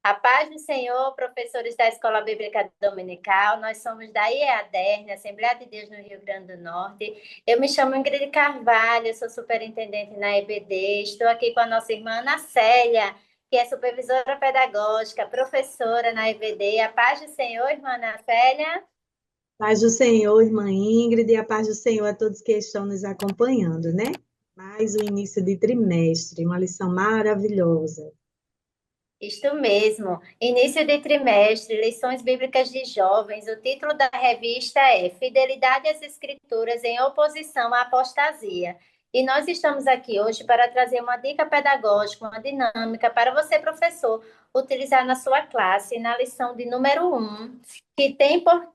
A paz do Senhor, professores da Escola Bíblica Dominical, nós somos da IEADERN, Assembleia de Deus no Rio Grande do Norte. Eu me chamo Ingrid Carvalho, sou superintendente na EBD, estou aqui com a nossa irmã Ana Célia, que é supervisora pedagógica, professora na EBD. A paz do Senhor, irmã Ana Célia. Paz do Senhor, irmã Ingrid, e a paz do Senhor a todos que estão nos acompanhando, né? Mais o início de trimestre, uma lição maravilhosa. Isto mesmo. Início de trimestre, lições bíblicas de jovens. O título da revista é Fidelidade às Escrituras em oposição à apostasia. E nós estamos aqui hoje para trazer uma dica pedagógica, uma dinâmica para você, professor, utilizar na sua classe, na lição de número 1, que tem por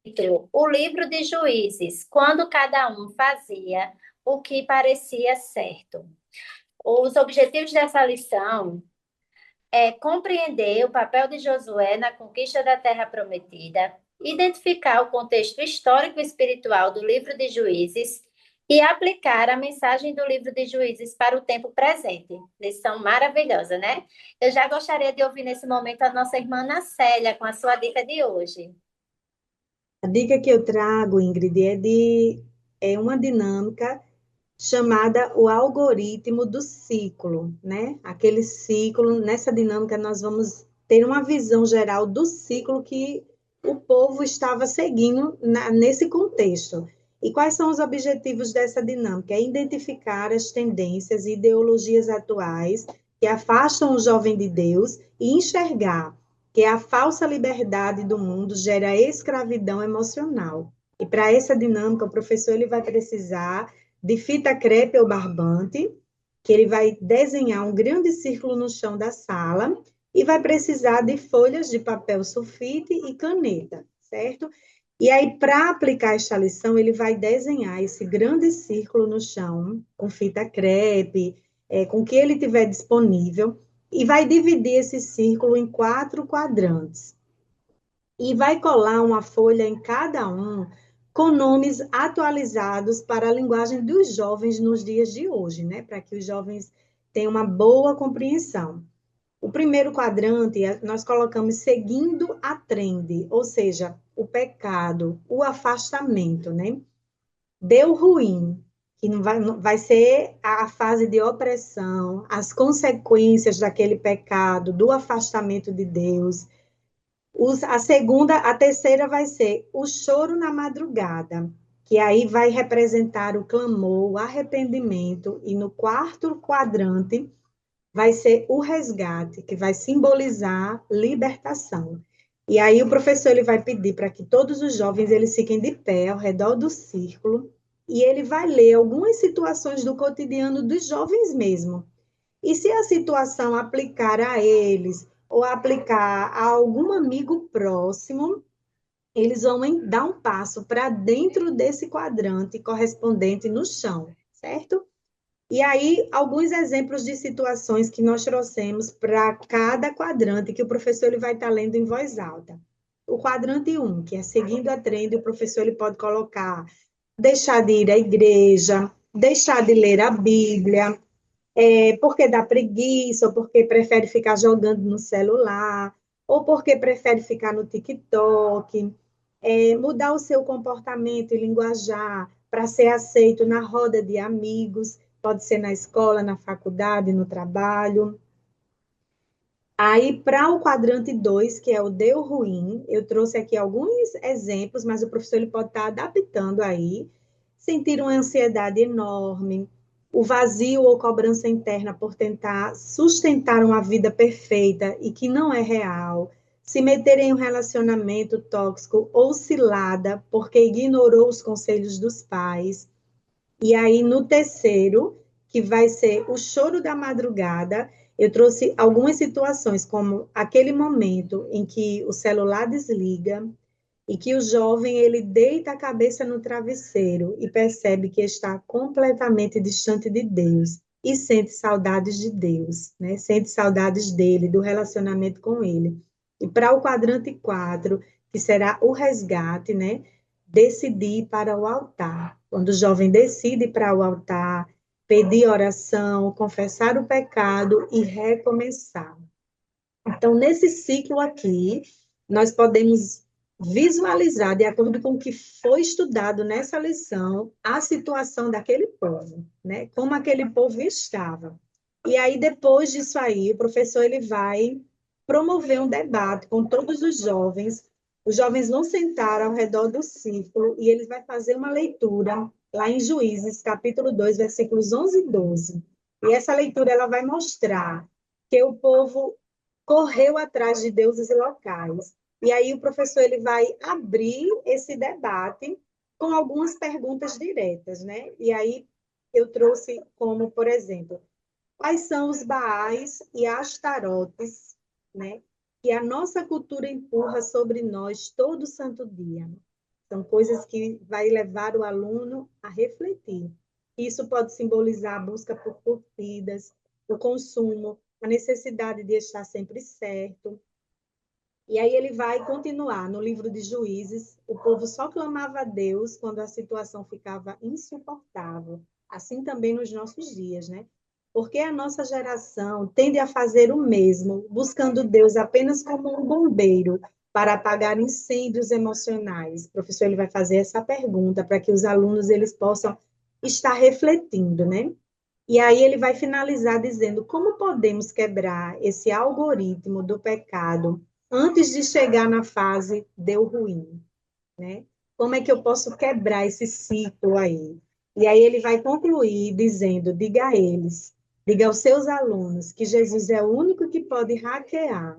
título O Livro de Juízes, quando cada um fazia o que parecia certo. Os objetivos dessa lição compreender o papel de Josué na conquista da Terra Prometida, identificar o contexto histórico e espiritual do livro de Juízes e aplicar a mensagem do livro de Juízes para o tempo presente. Lição maravilhosa, né? Eu já gostaria de ouvir nesse momento a nossa irmã Ana Célia com a sua dica de hoje. A dica que eu trago, Ingrid, é uma dinâmica chamada o algoritmo do ciclo, né? Aquele ciclo, nessa dinâmica nós vamos ter uma visão geral do ciclo que o povo estava seguindo nesse contexto. E quais são os objetivos dessa dinâmica? É identificar as tendências e ideologias atuais que afastam o jovem de Deus e enxergar que a falsa liberdade do mundo gera escravidão emocional. E para essa dinâmica, o professor ele vai precisar de fita crepe ou barbante, que ele vai desenhar um grande círculo no chão da sala e vai precisar de folhas de papel sulfite e caneta, certo? E aí, para aplicar esta lição, ele vai desenhar esse grande círculo no chão, com fita crepe, com o que ele tiver disponível, e vai dividir esse círculo em 4 quadrantes. E vai colar uma folha em cada um com nomes atualizados para a linguagem dos jovens nos dias de hoje, né? Para que os jovens tenham uma boa compreensão. O primeiro quadrante nós colocamos seguindo a trend, ou seja, o pecado, o afastamento, né? Deu ruim, que não vai ser a fase de opressão, as consequências daquele pecado, do afastamento de Deus. A terceira vai ser o choro na madrugada, que aí vai representar o clamor, o arrependimento, e no quarto quadrante vai ser o resgate, que vai simbolizar libertação. E aí o professor ele vai pedir para que todos os jovens eles fiquem de pé ao redor do círculo e ele vai ler algumas situações do cotidiano dos jovens mesmo. E se a situação aplicar a eles ou aplicar a algum amigo próximo, eles vão dar um passo para dentro desse quadrante correspondente no chão, certo? E aí, alguns exemplos de situações que nós trouxemos para cada quadrante que o professor ele vai estar lendo em voz alta. O quadrante um, que é seguindo a trend, o professor ele pode colocar deixar de ir à igreja, deixar de ler a Bíblia, porque dá preguiça, ou porque prefere ficar jogando no celular, ou porque prefere ficar no TikTok, mudar o seu comportamento e linguajar para ser aceito na roda de amigos, pode ser na escola, na faculdade, no trabalho. Aí, para o quadrante 2, que é o deu ruim, eu trouxe aqui alguns exemplos, mas o professor ele pode estar adaptando aí. Sentir uma ansiedade enorme, o vazio ou cobrança interna por tentar sustentar uma vida perfeita e que não é real, se meter em um relacionamento tóxico ou cilada porque ignorou os conselhos dos pais. E aí, no terceiro, que vai ser o choro da madrugada, eu trouxe algumas situações, como aquele momento em que o celular desliga e que o jovem ele deita a cabeça no travesseiro e percebe que está completamente distante de Deus e sente saudades de Deus, né? Sente saudades dele, do relacionamento com ele. E para o quadrante 4, que será o resgate, né? Decidir para o altar. Quando o jovem decide ir para o altar, pedir oração, confessar o pecado e recomeçar. Então, nesse ciclo aqui, nós podemos visualizar, de acordo com o que foi estudado nessa lição, a situação daquele povo, né? Como aquele povo estava. E aí, depois disso aí, o professor ele vai promover um debate com todos os jovens. Os jovens vão sentar ao redor do círculo e ele vai fazer uma leitura lá em Juízes, capítulo 2, versículos 11 e 12. E essa leitura ela vai mostrar que o povo correu atrás de deuses locais. E aí o professor ele vai abrir esse debate com algumas perguntas diretas, né? E aí eu trouxe como, por exemplo, quais são os Baais e Astarotes, né? Que a nossa cultura empurra sobre nós todo santo dia. São coisas que vai levar o aluno a refletir. Isso pode simbolizar a busca por curtidas, o consumo, a necessidade de estar sempre certo. E aí ele vai continuar no livro de Juízes. O povo só clamava a Deus quando a situação ficava insuportável. Assim também nos nossos dias, né? Porque a nossa geração tende a fazer o mesmo, buscando Deus apenas como um bombeiro para apagar incêndios emocionais. O professor ele vai fazer essa pergunta para que os alunos eles possam estar refletindo, né? E aí ele vai finalizar dizendo como podemos quebrar esse algoritmo do pecado antes de chegar na fase deu ruim, né? Como é que eu posso quebrar esse ciclo aí? E aí ele vai concluir dizendo: diga a eles, diga aos seus alunos que Jesus é o único que pode hackear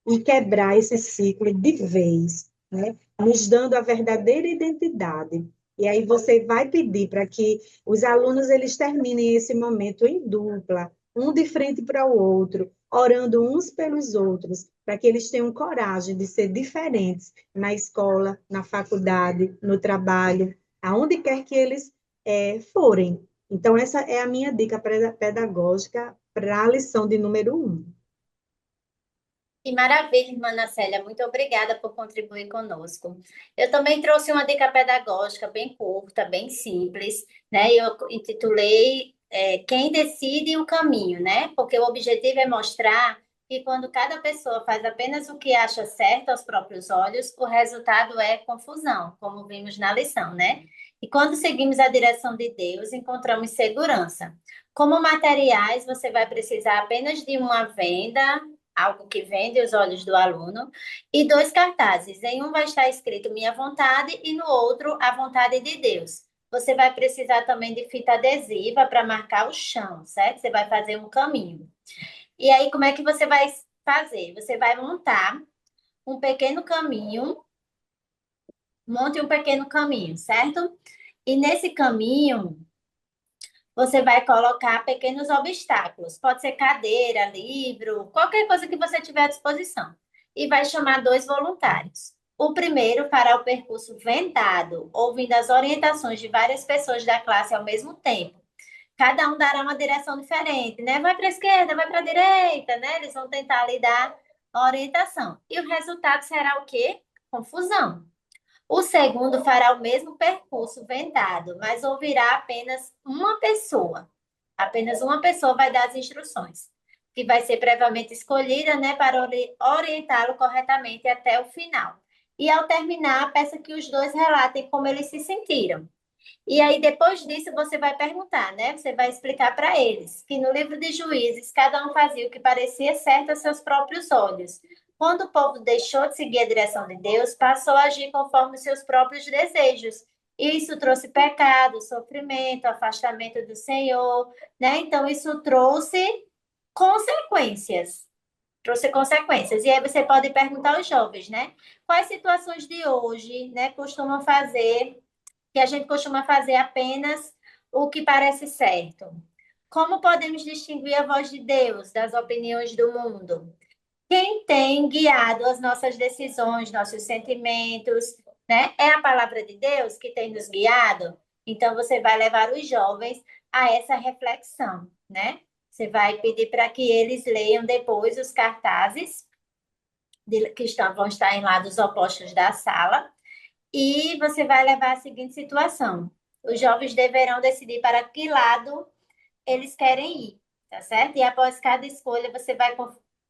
e quebrar esse ciclo de vez, né? Nos dando a verdadeira identidade. E aí você vai pedir para que os alunos eles terminem esse momento em dupla, um de frente para o outro, orando uns pelos outros, para que eles tenham coragem de ser diferentes na escola, na faculdade, no trabalho, aonde quer que eles forem. Então, essa é a minha dica pedagógica para a lição de número 1. Que maravilha, irmã Ana Célia. Muito obrigada por contribuir conosco. Eu também trouxe uma dica pedagógica bem curta, bem simples, né? Eu intitulei Quem decide o caminho, né? Porque o objetivo é mostrar que quando cada pessoa faz apenas o que acha certo aos próprios olhos, o resultado é confusão, como vimos na lição, né? E quando seguimos a direção de Deus, encontramos segurança. Como materiais, você vai precisar apenas de uma venda, algo que vende os olhos do aluno, e dois cartazes. Em um vai estar escrito Minha Vontade e no outro A Vontade de Deus. Você vai precisar também de fita adesiva para marcar o chão, certo? Você vai fazer um caminho. E aí, como é que você vai fazer? Você vai montar um pequeno caminho, monte um pequeno caminho, certo? E nesse caminho, você vai colocar pequenos obstáculos. Pode ser cadeira, livro, qualquer coisa que você tiver à disposição. E vai chamar dois voluntários. O primeiro fará o percurso vendado, ouvindo as orientações de várias pessoas da classe ao mesmo tempo. Cada um dará uma direção diferente, né? Vai para a esquerda, vai para a direita, né? Eles vão tentar lhe dar a orientação. E o resultado será o quê? Confusão. O segundo fará o mesmo percurso vendado, mas ouvirá apenas uma pessoa. Apenas uma pessoa vai dar as instruções, que vai ser previamente escolhida, né, para orientá-lo corretamente até o final. E ao terminar, peça que os dois relatem como eles se sentiram. E aí, depois disso, você vai perguntar, né? Você vai explicar para eles que no livro de Juízes, cada um fazia o que parecia certo a seus próprios olhos. Quando o povo deixou de seguir a direção de Deus, passou a agir conforme os seus próprios desejos. Isso trouxe pecado, sofrimento, afastamento do Senhor, né? Então, isso consequências. Trouxe consequências. E aí você pode perguntar aos jovens, né? Quais situações de hoje, né, costumam fazer que a gente costuma fazer apenas o que parece certo. Como podemos distinguir a voz de Deus das opiniões do mundo? Quem tem guiado as nossas decisões, nossos sentimentos, né? É a palavra de Deus que tem nos guiado? Então, você vai levar os jovens a essa reflexão, né? Você vai pedir para que eles leiam depois os cartazes vão estar em lados opostos da sala, e você vai levar a seguinte situação: os jovens deverão decidir para que lado eles querem ir, tá certo? E após cada escolha, você vai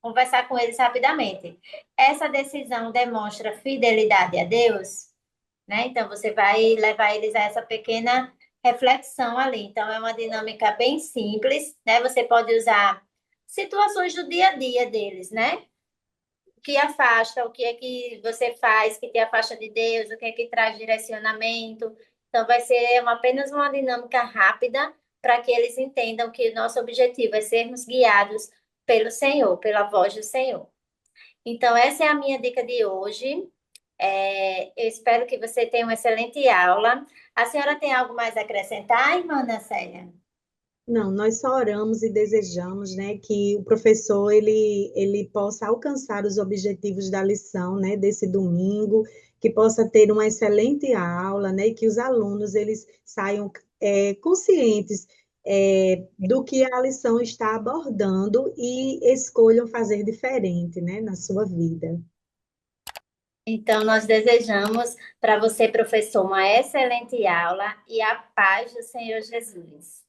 conversar com eles rapidamente. Essa decisão demonstra fidelidade a Deus, né? Então, você vai levar eles a essa pequena reflexão ali. Então, é uma dinâmica bem simples, né? Você pode usar situações do dia a dia deles, né? O que afasta, o que é que você faz que te afasta de Deus, o que é que traz direcionamento. Então, vai ser apenas uma dinâmica rápida para que eles entendam que o nosso objetivo é sermos guiados pelo Senhor, pela voz do Senhor. Então, essa é a minha dica de hoje. Eu espero que você tenha uma excelente aula. A senhora tem algo mais a acrescentar, irmã Ana Célia? Não, nós só oramos e desejamos, né, que o professor ele possa alcançar os objetivos da lição, né, desse domingo, que possa ter uma excelente aula, né, e que os alunos eles saiam conscientes do que a lição está abordando e escolham fazer diferente, né, na sua vida. Então, nós desejamos para você, professor, uma excelente aula e a paz do Senhor Jesus.